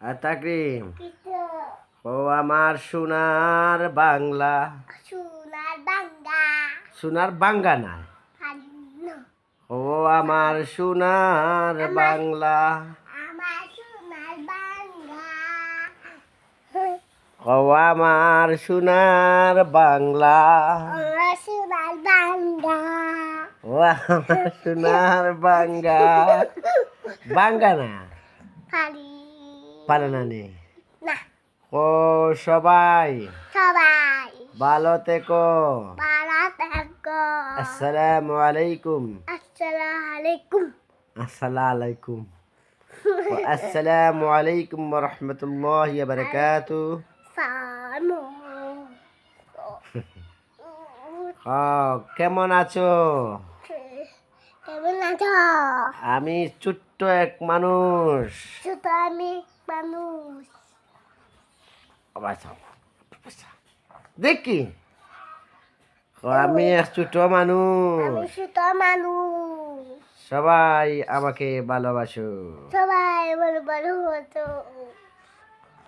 আর তাকরিম, ও আমার সোনার বাংলা। সোনার বাংলা। সোনার বাঙ্গা না, ও আমার সোনার বাংলা। আমার সোনার বাংলা। ও আমার সোনার বাংলা। আমার সোনার বাংলা। ও আমার সোনার বাঙ্গা। বাঙ্গা না, পারি পারে না নে। না। ও সবাই সবাই ভালো থেকো। ভালো থাকো। আসসালামু আলাইকুম। আসসালামু আলাইকুম। আসসালামু আলাইকুম। আসসালামু আলাইকুম ওয়া রাহমাতুল্লাহি ওয়া বারাকাতুহু। সামো। কেমন আছো? কেমন আছো? আমি ছোট্ট এক মানুষ। ছোট আমি মানুষ। দেখি, আমি এক ছোট মানুষ। আমি ছোট মানুষ। সবাই আমাকে ভালোবাসো। সবাই বড় বড় হতো।